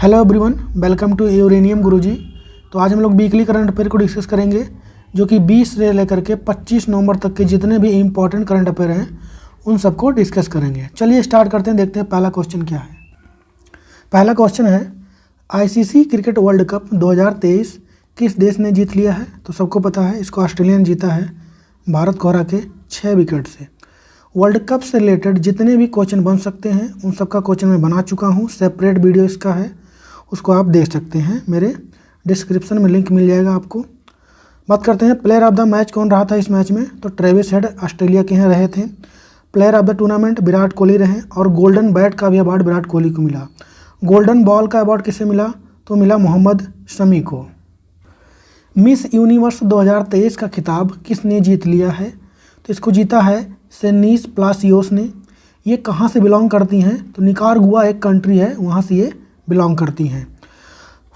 Hello everyone, welcome to uranium Guruji. तो आज हम लोग वीकली करंट अफेयर को डिस्कस करेंगे, जो कि 20 से लेकर के 25 नवंबर तक के जितने भी इम्पोर्टेंट करंट अफेयर हैं उन सबको डिस्कस करेंगे। चलिए स्टार्ट करते हैं, देखते हैं पहला क्वेश्चन क्या है। पहला क्वेश्चन है, आईसीसी क्रिकेट वर्ल्ड कप 2023 किस देश ने जीत लिया है? तो सबको पता है, इसको ऑस्ट्रेलिया ने जीता है भारत को हरा के 6 विकेट से। वर्ल्ड कप से रिलेटेड जितने भी क्वेश्चन बन सकते हैं उन सबका क्वेश्चन मैं बना चुका हूँ, सेपरेट वीडियो इसका है, उसको आप देख सकते हैं, मेरे डिस्क्रिप्शन में लिंक मिल जाएगा आपको। बात करते हैं प्लेयर ऑफ द मैच कौन रहा था इस मैच में? तो ट्रेविस हेड ऑस्ट्रेलिया के यहाँ रहे थे। Player of the tournament Virat Kohli रहे और गोल्डन बैट का भी अवार्ड विराट कोहली को मिला। गोल्डन बॉल का अवार्ड किसे मिला? तो मिला मोहम्मद शमी को। मिस यूनिवर्स 2023 का खिताब किसने जीत लिया है? तो इसको जीता है सेनीस प्लासियोस ने। ये कहाँ से बिलोंग करती हैं? तो निकारागुआ एक कंट्री है, वहाँ से ये बिलोंग करती हैं।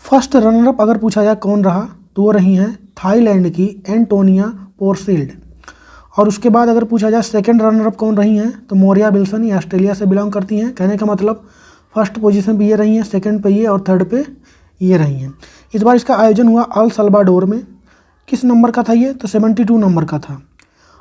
फर्स्ट रनरअप अगर पूछा जाए कौन रहा, तो वो रही हैं थाईलैंड की एंटोनिया पोर्सिल्ड। और उसके बाद अगर पूछा जाए सेकंड रनरअप कौन रही हैं, तो मोरिया विल्सन, ये ऑस्ट्रेलिया से बिलोंग करती हैं। कहने का मतलब फर्स्ट पोजीशन पे ये रही हैं, सेकंड पे ये और थर्ड पे ये रही हैं। इस बार इसका आयोजन हुआ अल सल्वाडोर में। किस नंबर का था ये? तो 72 नंबर का था।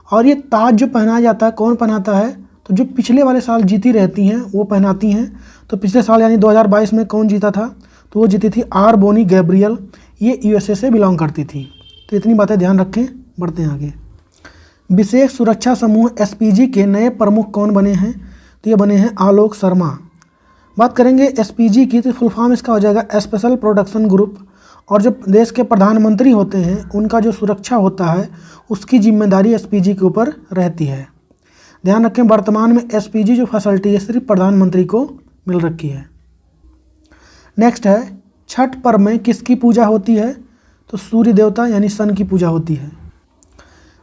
और ये ताज जो पहनाया जाता है, कौन पहनाता है? तो जो पिछले वाले साल जीती रहती हैं वो पहनाती हैं। तो पिछले साल यानी 2022 में कौन जीता था? तो वो जीती थी आर बोनी गैब्रियल, ये यूएसए से बिलोंग करती थी। तो इतनी बातें ध्यान रखें, बढ़ते हैं आगे। विशेष सुरक्षा समूह एसपीजी के नए प्रमुख कौन बने हैं? तो ये बने हैं आलोक शर्मा। बात करेंगे एसपीजी की, तो फुल फॉर्म इसका हो जाएगा स्पेशल प्रोडक्शन ग्रुप। और जो देश के प्रधानमंत्री होते हैं उनका जो सुरक्षा होता है उसकी जिम्मेदारी एसपीजी के ऊपर रहती है। ध्यान रखें, वर्तमान में एसपीजी जो फैसिलिटी है सिर्फ प्रधानमंत्री को मिल रखी है। नेक्स्ट है, छठ पर्व में किसकी पूजा होती है? तो सूर्य देवता यानी सन की पूजा होती है।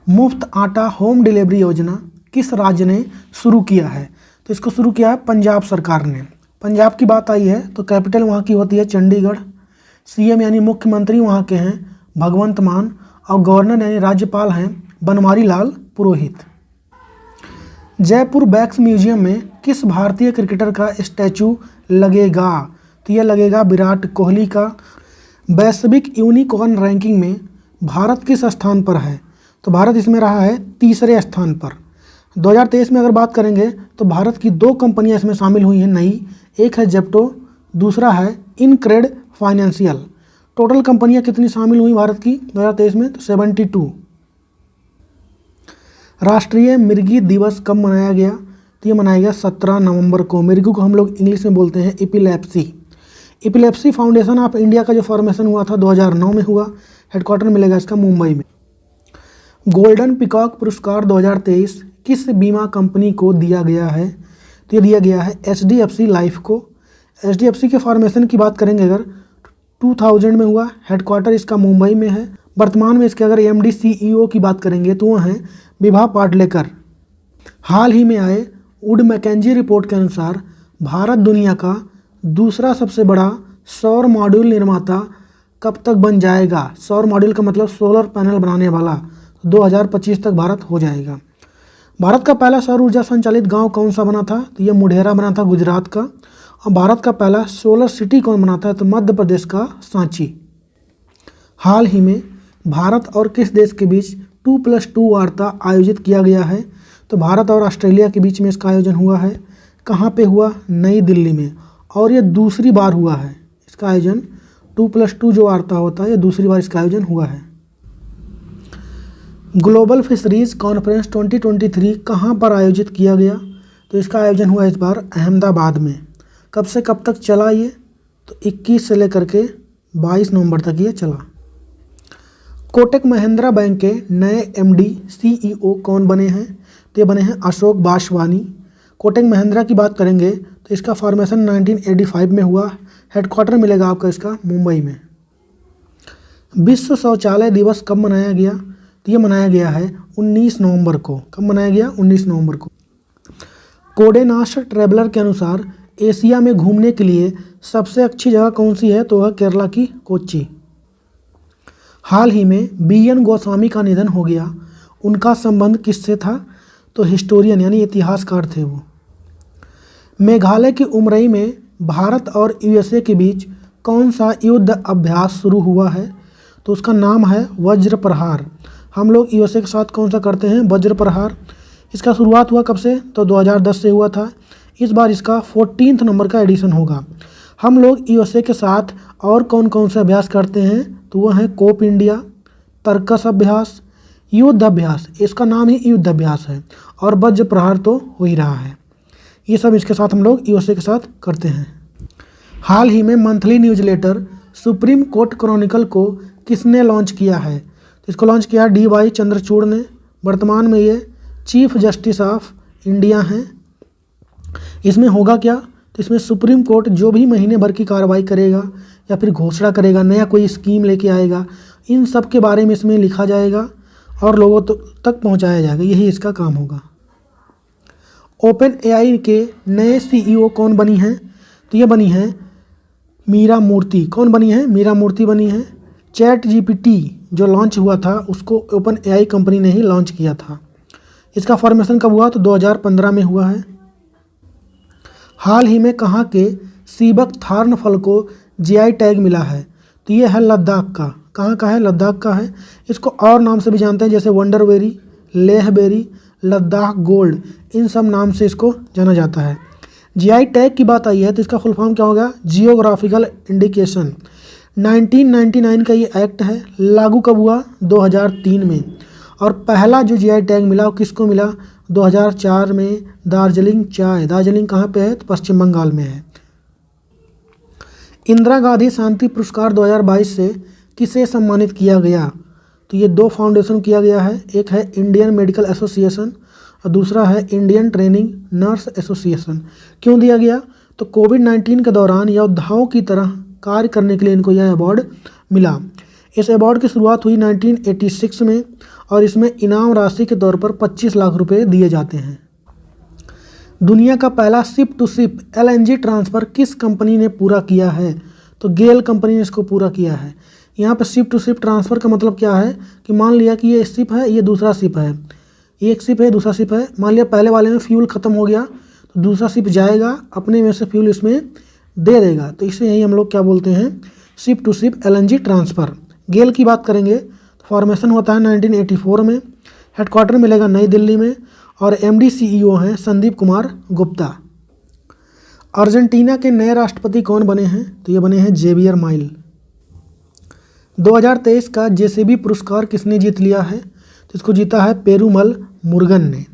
मुफ्त आटा होम डिलीवरी योजना किस राज्य ने शुरू किया है? तो इसको शुरू किया है पंजाब सरकार ने। पंजाब की बात आई है तो कैपिटल वहाँ की होती है चंडीगढ़। सीएम यानी मुख्यमंत्री वहाँ के हैं भगवंत मान और गवर्नर यानी राज्यपाल हैं बनवारी लाल पुरोहित। जयपुर वैक्स म्यूजियम में किस भारतीय क्रिकेटर का स्टैचू लगेगा? तो यह लगेगा विराट कोहली का। वैश्विक यूनिकॉर्न रैंकिंग में भारत किस स्थान पर है? तो भारत इसमें रहा है तीसरे स्थान पर। 2023 में अगर बात करेंगे तो भारत की 2 कंपनियां इसमें शामिल हुई हैं नई, एक है जेप्टो, दूसरा है इनक्रेड फाइनेंशियल। टोटल कंपनियां कितनी शामिल हुई भारत की 2023 में? तो 72। राष्ट्रीय मिर्गी दिवस कब मनाया गया? तो ये मनाया गया 17 नवंबर को। मिर्गी को हम लोग इंग्लिश में बोलते हैं epilepsy. Epilepsy foundation of India का जो फॉर्मेशन हुआ था 2009 में हुआ। हेडक्वार्टर मिलेगा इसका मुंबई में। गोल्डन पिकॉक पुरस्कार 2023 किस बीमा कंपनी को दिया गया है? तो ये दिया गया है एचडीएफसी लाइफ को। एचडीएफसी के फॉर्मेशन की बात करेंगे अगर 2000 में हुआ। हेडक्वार्टर इसका मुंबई में है। वर्तमान में इसके अगर एमडी सीईओ की बात करेंगे तो वो हैं विभा पाटलेकर। हाल ही में आए वुड मैकेंजी रिपोर्ट के अनुसार भारत दुनिया का दूसरा सबसे बड़ा सौर मॉड्यूल निर्माता कब तक बन जाएगा? सौर मॉड्यूल का मतलब सोलर पैनल बनाने वाला। 2025 तक भारत हो जाएगा। भारत का पहला सौर ऊर्जा संचालित गांव कौन सा बना था? तो ये मुढेरा बना था गुजरात का। और भारत का पहला सोलर सिटी कौन बना था? तो मध्य प्रदेश का सांची। हाल ही में भारत और किस देश के बीच 2+2 वार्ता आयोजित किया गया है? तो भारत और ऑस्ट्रेलिया के बीच में इसका आयोजन हुआ है। कहाँ पे हुआ? नई दिल्ली में। और ये दूसरी बार हुआ है इसका आयोजन। 2+2 जो वार्ता होता है ये दूसरी बार इसका आयोजन हुआ है। ग्लोबल फिशरीज कॉन्फ्रेंस 2023 कहाँ पर आयोजित किया गया? तो इसका आयोजन हुआ इस बार अहमदाबाद में। कब से कब तक चला ये? तो 21 से लेकर के 22 नवंबर तक ये चला। कोटक महिंद्रा बैंक के नए एमडी सीईओ कौन बने हैं? तो ये बने हैं अशोक वासवानी। कोटक महिंद्रा की बात करेंगे तो इसका फॉर्मेशन 1985 में हुआ। हेडक्वार्टर मिलेगा आपका इसका मुंबई में। विश्व शौचालय दिवस कब मनाया गया? तो ये मनाया गया है 19 नवंबर को। कब मनाया गया? 19 नवंबर को। कोडेनास्ट ट्रैवलर के अनुसार एशिया में घूमने के लिए सबसे अच्छी जगह कौन सी है? तो वह केरला की कोच्चि। हाल ही में बीएन गोस्वामी का निधन हो गया। उनका संबंध किससे था? तो हिस्टोरियन यानी इतिहासकार थे वो। मेघालय की उमरई में भारत और यूएसए के बीच कौन सा युद्ध अभ्यास शुरू हुआ है? तो उसका नाम है वज्र प्रहार। हम लोग यूएसए के साथ कौन सा करते हैं? वज्र प्रहार। इसका शुरुआत हुआ कब से? तो 2010 से हुआ था। इस बार इसका 14 नंबर का एडिशन होगा। हम लोग यूएसए के साथ और कौन कौन से अभ्यास करते हैं? तो वह है कोप इंडिया, तर्कस अभ्यास, युद्ध अभ्यास, इसका नाम ही युद्ध अभ्यास है, और वज्र प्रहार तो हो ही रहा है। ये सब इसके साथ हम लोग यूएसए के साथ करते हैं। हाल ही में monthly newsletter supreme court Chronicle को किसने लॉन्च किया है? तो इसको लॉन्च किया DY चंद्रचूड़ ने। वर्तमान में ये चीफ जस्टिस ऑफ इंडिया हैं। इसमें होगा क्या? तो इसमें सुप्रीम कोर्ट जो भी महीने भर की कार्रवाई करेगा या फिर घोषणा करेगा, नया कोई स्कीम लेके आएगा, इन सब के बारे में इसमें लिखा जाएगा और लोगों तक पहुंचाया जाएगा। यही इसका काम होगा। ओपन AI के नए CEO कौन बनी हैं? तो ये बनी है मीरा मूर्ति। कौन बनी है? मीरा मूर्ति बनी है। ChatGPT जो लॉन्च हुआ था उसको ओपन AI कंपनी ने ही लॉन्च किया था। इसका फॉर्मेशन कब हुआ? तो 2015 में हुआ है। हाल ही में कहाँ के सीबक थार्न फल को GI टैग मिला है? तो ये है लद्दाख का। कहाँ का है? लद्दाख का है। इसको और नाम से भी जानते हैं, जैसे wonder berry, Leh berry, Ladakh gold, इन सब नाम से इसको जाना जाता है। GI टैग की बात आई है तो इसका फुल फॉर्म क्या होगा? Geographical indication. 1999 का ये एक्ट है। लागू कब हुआ? 2003 में। और पहला जो GI टैग मिला वो किसको मिला? 2004 में दार्जिलिंग चाय। दार्जिलिंग कहाँ पे है? तो पश्चिम बंगाल में है। इंदिरा गांधी शांति पुरस्कार 2022 से किसे सम्मानित किया गया? तो ये दो फाउंडेशन किया गया है। एक है इंडियन मेडिकल एसोसिएशन और दूसरा है इंडियन ट्रेनिंग नर्स एसोसिएशन। क्यों दिया गया? तो कोविड-19 के दौरान योद्धाओं की तरह कार्य करने के लिए इनको यह अवार्ड मिला। इस अवार्ड की शुरुआत हुई 1986 में और इसमें इनाम राशि के तौर पर 25 लाख रुपए दिए जाते हैं। दुनिया का पहला ship to ship LNG transfer किस कंपनी ने पूरा किया है? तो गेल कंपनी ने इसको पूरा किया है। यहाँ पर शिप टू शिप ट्रांसफ़र का मतलब क्या है कि मान लिया कि ये शिप है, ये दूसरा शिप है, एक शिप है, दूसरा शिप है। मान लिया पहले वाले में फ्यूल ख़त्म हो गया तो दूसरा शिप जाएगा, अपने में से फ्यूल इसमें दे देगा, तो इसे यही हम लोग क्या बोलते हैं? Ship to ship LNG transfer. GAIL की बात करेंगे तो फॉर्मेशन होता है 1984 में। हेडक्वार्टर मिलेगा नई दिल्ली में और MD CEO हैं संदीप कुमार गुप्ता। अर्जेंटीना के नए राष्ट्रपति कौन बने हैं? तो ये बने हैं जेवियर माइल। 2023 का JCB पुरस्कार किसने जीत लिया है? तो इसको जीता है पेरूमल मुरुगन ने।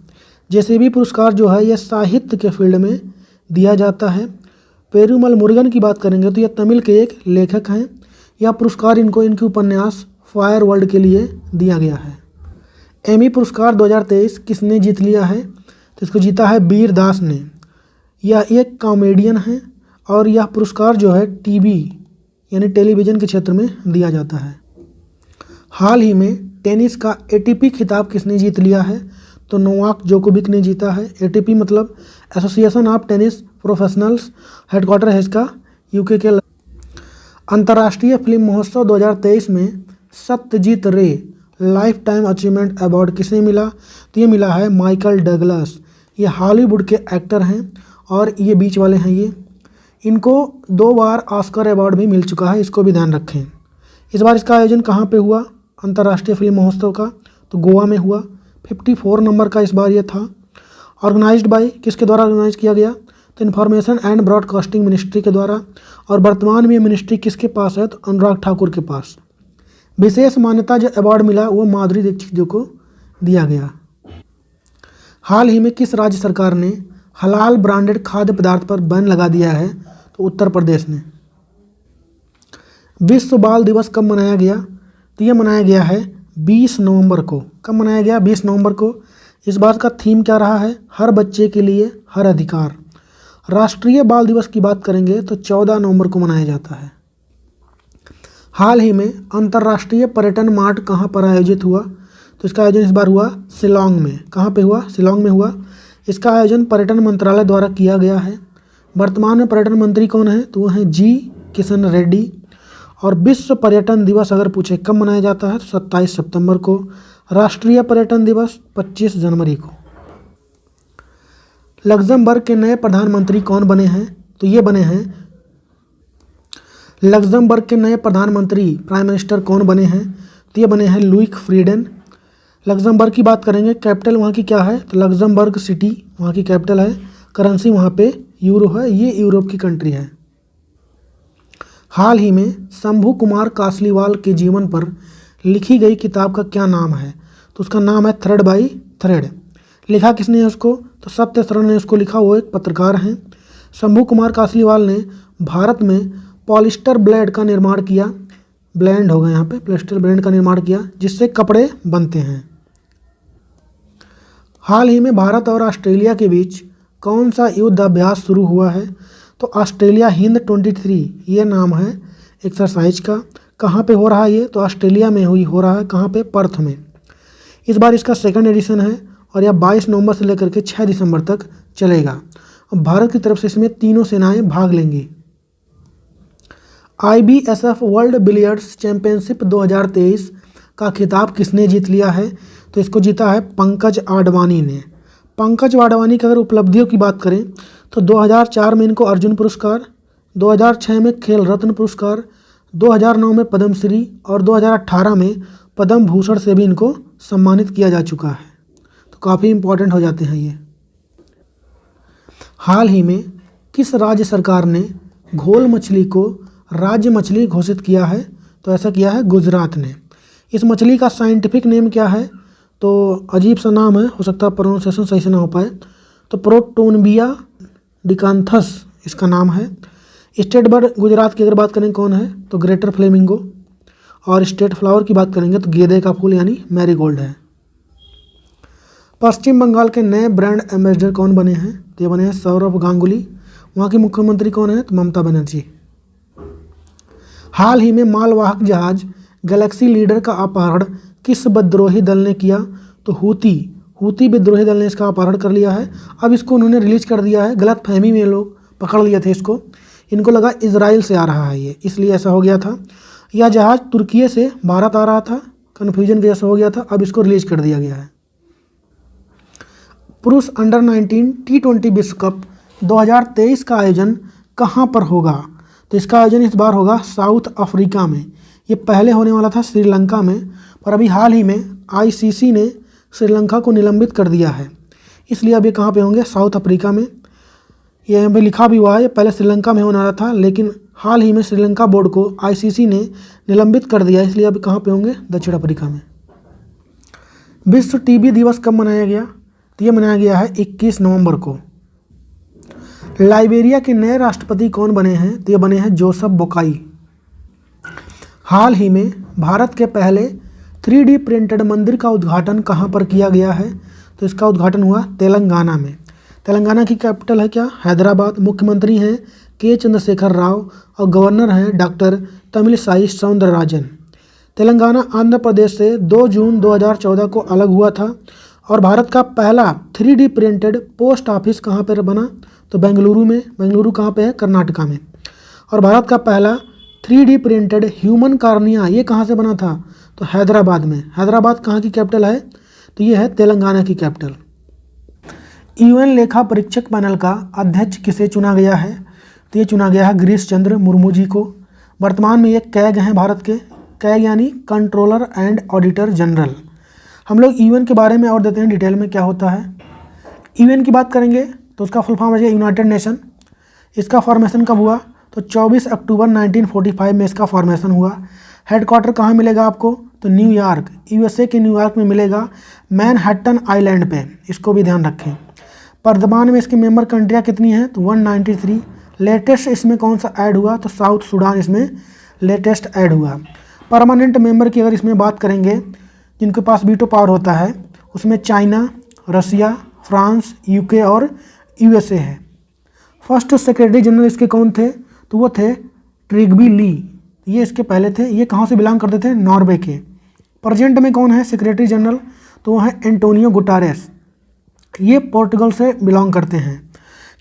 JCB पुरस्कार जो है ये साहित्य के फील्ड में दिया जाता है। पेरूमल मुरुगन की बात करेंगे तो ये तमिल के एक लेखक हैं। यह पुरस्कार इनको इनके उपन्यास फायर वर्ल्ड के लिए दिया गया है। एमी पुरस्कार 2023 किसने जीत लिया है? तो इसको जीता है वीर दास ने। यह एक कॉमेडियन है और यह पुरस्कार जो है TV यानी टेलीविज़न के क्षेत्र में दिया जाता है। हाल ही में टेनिस का ATP खिताब किसने जीत लिया है? तो नोवाक जोकोविक ने जीता है। ATP मतलब association of tennis professionals, headquarter है इसका UK के। अंतर्राष्ट्रीय फिल्म महोत्सव 2023 में सत्यजीत रे लाइफ टाइम अचीवमेंट अवार्ड किसे मिला? तो ये मिला है माइकल डगलस। ये हॉलीवुड के एक्टर हैं और ये बीच वाले हैं। ये इनको 2 बार ऑस्कर अवार्ड भी मिल चुका है, इसको भी ध्यान रखें। इस बार इसका आयोजन कहाँ पे हुआ अंतर्राष्ट्रीय फिल्म महोत्सव का? तो गोवा में हुआ। 54 नंबर का इस बार ये था। ऑर्गेनाइज्ड बाय किसके द्वारा ऑर्गेनाइज किया गया? तो इन्फॉर्मेशन एंड ब्रॉडकास्टिंग मिनिस्ट्री के द्वारा। और वर्तमान में मिनिस्ट्री किसके पास है? तो अनुराग ठाकुर के पास। विशेष मान्यता जो अवार्ड मिला वो माधुरी दीक्षित जी को दिया गया। हाल ही में किस राज्य सरकार ने हलाल ब्रांडेड खाद्य पदार्थ पर बैन लगा दिया है? तो उत्तर प्रदेश ने। विश्व बाल दिवस कब मनाया गया? तो ये मनाया गया है 20 नवंबर को। कब मनाया गया? 20 नवंबर को। इस बार का थीम क्या रहा है? हर बच्चे के लिए हर अधिकार। राष्ट्रीय बाल दिवस की बात करेंगे तो 14 नवंबर को मनाया जाता है। हाल ही में अंतर्राष्ट्रीय पर्यटन मार्ट कहाँ पर आयोजित हुआ? तो इसका आयोजन इस बार हुआ शिलांग में। कहाँ पे हुआ? शिलांग में हुआ। इसका आयोजन पर्यटन मंत्रालय द्वारा किया गया है। वर्तमान में पर्यटन मंत्री कौन है? तो वो हैं G किशन रेड्डी। और विश्व पर्यटन दिवस अगर पूछे कब मनाया जाता है तो 27 सितंबर को। राष्ट्रीय पर्यटन दिवस 25 जनवरी को। लग्जमबर्ग के नए प्रधानमंत्री कौन बने हैं? तो ये बने हैं लग्जमबर्ग के नए प्रधानमंत्री प्राइम मिनिस्टर कौन बने हैं? तो ये बने हैं लुइक फ्रीडेन। लग्जमबर्ग की बात करेंगे, कैपिटल वहाँ की क्या है? तो लग्जमबर्ग सिटी वहाँ की कैपिटल है। करेंसी वहाँ पे यूरो है, ये यूरोप की कंट्री है। हाल ही में शंभू कुमार कासलीवाल के जीवन पर लिखी गई किताब का क्या नाम है? तो उसका नाम है थ्रेड बाई थ्रेड। लिखा किसने है उसको? तो सत्य शरण ने उसको लिखा, वो एक पत्रकार हैं। शंभू कुमार कासलीवाल ने भारत में पॉलिस्टर ब्लेड का निर्माण किया, ब्लेंड होगा यहाँ पे, पॉलिस्टर ब्लेड का निर्माण किया जिससे कपड़े बनते हैं। हाल ही में भारत और ऑस्ट्रेलिया के बीच कौन सा युद्ध अभ्यास शुरू हुआ है? तो ऑस्ट्रेलिया हिंद 23 ये नाम है एक्सरसाइज का। कहाँ पे हो रहा है ये? तो ऑस्ट्रेलिया में हो रहा है। कहाँ पे? पर्थ में। इस बार इसका सेकंड एडिशन है और यह 22 नवंबर से लेकर के 6 दिसंबर तक चलेगा। और भारत की तरफ से इसमें तीनों सेनाएं भाग लेंगी। IBSF वर्ल्ड बिलियर्ड्स चैंपियनशिप 2023 का खिताब किसने जीत लिया है? तो इसको जीता है पंकज आडवाणी ने। पंकज आडवाणी की अगर उपलब्धियों की बात करें तो 2004 में इनको अर्जुन पुरस्कार, 2006 में खेल रत्न पुरस्कार, 2009 में पद्मश्री और 2018 में पद्म भूषण से भी इनको सम्मानित किया जा चुका है। तो काफ़ी इम्पोर्टेंट हो जाते हैं ये। हाल ही में किस राज्य सरकार ने घोल मछली को राज्य मछली घोषित किया है? तो ऐसा किया है गुजरात ने। इस मछली का साइंटिफिक नेम क्या है? तो अजीब सा नाम है, हो सकता है प्रोनाउंसिएशन सही से ना हो पाए। तो प्रोटोनबिया डिकांथस इसका नाम है। स्टेट बर्ड गुजरात की अगर बात करें कौन है? तो ग्रेटर फ्लेमिंगो। और स्टेट फ्लावर की बात करेंगे तो गेंदे का फूल यानी मैरीगोल्ड है। पश्चिम बंगाल के नए ब्रांड एम्बेसडर कौन बने हैं? तो ये बने हैं सौरभ गांगुली। वहाँ की मुख्यमंत्री कौन है? तो ममता बनर्जी। हाल ही में मालवाहक जहाज गैलेक्सी लीडर का अपहरण किस विद्रोही दल ने किया? तो हूती विद्रोही दल ने इसका अपहरण कर लिया है। अब इसको उन्होंने रिलीज कर दिया है। गलत फहमी में लोग पकड़ लिए थे इसको, इनको लगा इजराइल से आ रहा है ये, इसलिए ऐसा हो गया था। यह जहाज़ तुर्की से भारत आ रहा था, कन्फ्यूजन की वजह से हो गया था। अब इसको रिलीज कर दिया गया है। पुरुष अंडर 19 T20 विश्व कप 2023 का आयोजन कहाँ पर होगा? तो इसका आयोजन इस बार होगा साउथ अफ्रीका में। ये पहले होने वाला था श्रीलंका में, पर अभी हाल ही में ICC ने श्रीलंका को निलंबित कर दिया है, इसलिए अब ये कहाँ पे होंगे? साउथ अफ्रीका में। ये यहाँ पे लिखा भी हुआ है, ये पहले श्रीलंका में होने वाला था, लेकिन हाल ही में श्रीलंका बोर्ड को ICC ने निलंबित कर दिया, इसलिए अब कहाँ पे होंगे? दक्षिण अफ्रीका में। विश्व TB दिवस कब मनाया गया? तो ये मनाया गया है 21 नवंबर को। लाइबेरिया के नए राष्ट्रपति कौन बने हैं? तो ये बने हैं जोसेफ बोकाई। हाल ही में भारत के पहले 3D प्रिंटेड मंदिर का उद्घाटन कहाँ पर किया गया है? तो इसका उद्घाटन हुआ तेलंगाना में। तेलंगाना की कैपिटल है क्या? हैदराबाद। मुख्यमंत्री हैं के चंद्रशेखर राव और गवर्नर हैं डॉक्टर तमिलसाई सौंदरराजन। तेलंगाना आंध्र प्रदेश से 2 जून 2014 को अलग हुआ था और भारत का पहला 3D प्रिंटेड पोस्ट ऑफिस कहाँ पर बना? तो बेंगलुरु में। बेंगलुरु कहाँ पे है? कर्नाटका में। और भारत का पहला 3D प्रिंटेड ह्यूमन कार्निया ये कहाँ से बना था? तो हैदराबाद में। हैदराबाद कहाँ की कैपिटल है? तो ये है तेलंगाना की कैपिटल। UN लेखा परीक्षक पैनल का अध्यक्ष किसे चुना गया है? तो ये चुना गया है गिरीश चंद्र मुर्मू जी को। वर्तमान में ये कैग हैं भारत के। कैग यानी कंट्रोलर एंड ऑडिटर जनरल। हम लोग UN के बारे में और देते हैं डिटेल में क्या होता है। UN की बात करेंगे तो उसका फुल फॉर्म है यूनाइटेड नेशन। इसका फॉर्मेशन कब हुआ? तो 24 अक्टूबर 1945 में इसका फॉर्मेशन हुआ। हेडक्वार्टर कहाँ मिलेगा आपको? तो न्यूयॉर्क, USA के न्यूयॉर्क में मिलेगा, मैनहट्टन आइलैंड पे। इसको भी ध्यान रखें। वर्तमान में इसकी मेंबर कंट्रियाँ कितनी हैं? तो 193। लेटेस्ट इसमें कौन सा ऐड हुआ? तो साउथ सूडान इसमें लेटेस्ट ऐड हुआ। परमानेंट मेंबर की अगर इसमें बात करेंगे जिनके पास वीटो पावर होता है, उसमें चाइना, रसिया, फ्रांस, UK और USA है। फर्स्ट सेक्रेटरी जनरल इसके कौन थे? तो वो थे ट्रिग्बी ली, ये इसके पहले थे। ये कहाँ से बिलोंग करते थे? नॉर्वे के। प्रेजेंट में कौन है सेक्रेटरी जनरल? तो वो है एंटोनियो गुटारेस, ये पोर्टुगल से बिलोंग करते हैं।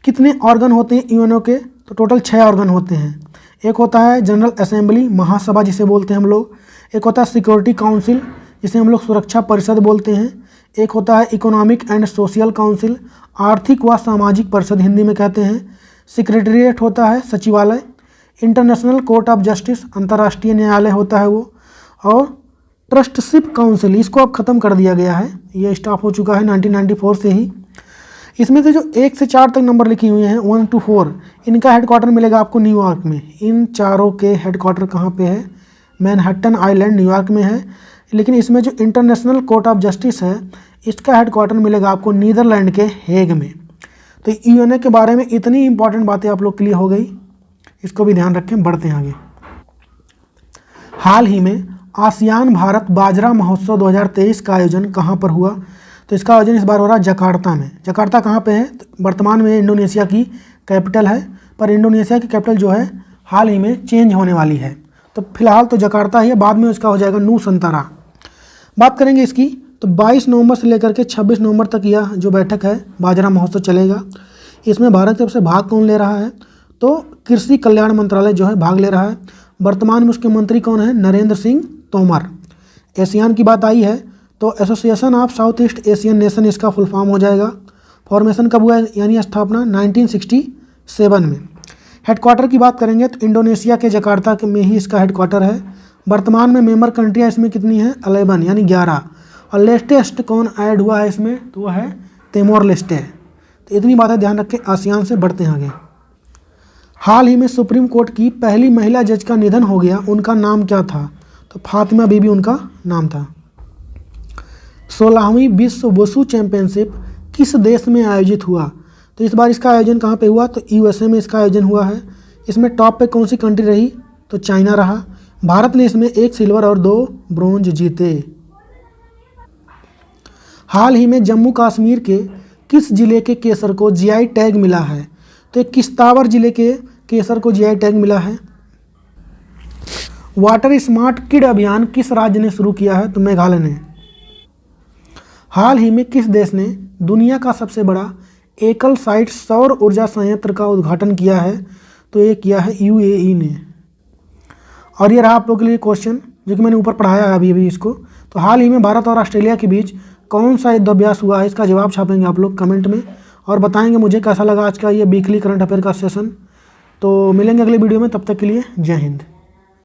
कितने ऑर्गन होते हैं UNO के? तो टोटल 6 ऑर्गन होते हैं। एक होता है जनरल असेंबली, महासभा जिसे बोलते हैं हम लोग। एक होता है सिक्योरिटी काउंसिल जिसे हम लोग सुरक्षा परिषद बोलते हैं। एक होता है इकोनॉमिक एंड सोशल काउंसिल, आर्थिक व सामाजिक परिषद हिंदी में कहते हैं। सेक्रेटेरिएट होता है सचिवालय। इंटरनेशनल कोर्ट ऑफ जस्टिस, अंतर्राष्ट्रीय न्यायालय होता है वो। और ट्रस्टशिप काउंसिल, इसको अब ख़त्म कर दिया गया है, ये स्टॉप हो चुका है 1994 से ही। इसमें से जो 1 से 4 तक नंबर लिखी हुई हैं 1 to 4, इनका हेडक्वार्टर मिलेगा आपको न्यूयॉर्क में। इन चारों के हेडक्वार्टर कहाँ पे है? मैनहट्टन आइलैंड न्यूयॉर्क में है। लेकिन इसमें जो इंटरनेशनल कोर्ट ऑफ जस्टिस है, इसका हेडक्वार्टर मिलेगा आपको नीदरलैंड के हेग में। तो यूएनए के बारे में इतनी इंपॉर्टेंट बातें आप लोग क्लियर हो गई, इसको भी ध्यान रखें। बढ़ते हैं आगे। हाल ही में आसियान भारत बाजरा महोत्सव 2023 का आयोजन कहाँ पर हुआ? तो इसका आयोजन इस बार हो रहा है जकार्ता में। जकार्ता कहाँ पे है? तो वर्तमान में इंडोनेशिया की कैपिटल है, पर इंडोनेशिया की कैपिटल जो है हाल ही में चेंज होने वाली है। तो फिलहाल तो जकार्ता ही है, बाद में उसका हो जाएगा नूसंतारा। बात करेंगे इसकी, तो 22 नवंबर से लेकर के 26 नवंबर तक यह जो बैठक है बाजरा महोत्सव चलेगा। इसमें भारत की तरफ से भाग कौन ले रहा है? तो कृषि कल्याण मंत्रालय जो है भाग ले रहा है। वर्तमान में उसके मंत्री कौन है? नरेंद्र सिंह तोमर। एशियान की बात आई है तो association of south east Asian nation इसका फुल फॉर्म हो जाएगा। फॉर्मेशन कब हुआ है, यानी स्थापना 1967 में। हेडक्वार्टर की बात करेंगे तो इंडोनेशिया के जकार्ता में ही इसका हेडक्वार्टर है। वर्तमान में मेंबर कंट्रियाँ इसमें कितनी हैं? 11 यानी 11। और लेटेस्ट कौन ऐड हुआ है इसमें? तो वह है तिमोर लेस्टे। तो इतनी बातें ध्यान रखें। आसियान से बढ़ते हैं आगे। हाल ही में सुप्रीम कोर्ट की पहली महिला जज का निधन हो गया, उनका नाम क्या था? तो फातिमा बीबी उनका नाम था। 16वीं विश्व वुशु चैंपियनशिप किस देश में आयोजित हुआ? तो इस बार इसका आयोजन कहाँ पे हुआ? तो यूएसए में इसका आयोजन हुआ है। इसमें टॉप पे कौन सी कंट्री रही? तो चाइना रहा। भारत ने इसमें 1 सिल्वर और 2 ब्रोंज जीते। हाल ही में जम्मू कश्मीर के किस जिले के केसर को जीआई टैग मिला है? तो किश्तवाड़ जिले के केसर को जीआई टैग मिला है। वाटर स्मार्ट किड अभियान किस राज्य ने शुरू किया है? तो मेघालय ने। हाल ही में किस देश ने दुनिया का सबसे बड़ा एकल साइट सौर ऊर्जा संयंत्र का उद्घाटन किया है? तो ये किया है यूएई ने। और ये रहा आप लोगों के लिए क्वेश्चन जो कि मैंने ऊपर पढ़ाया है अभी इसको। तो हाल ही में भारत और ऑस्ट्रेलिया के बीच कौन सा युद्धाभ्यास हुआ है? इसका जवाब छापेंगे आप लोग कमेंट में और बताएंगे मुझे कैसा लगा आज का ये वीकली करंट अफेयर का सेशन। तो मिलेंगे अगले वीडियो में, तब तक के लिए जय हिंद।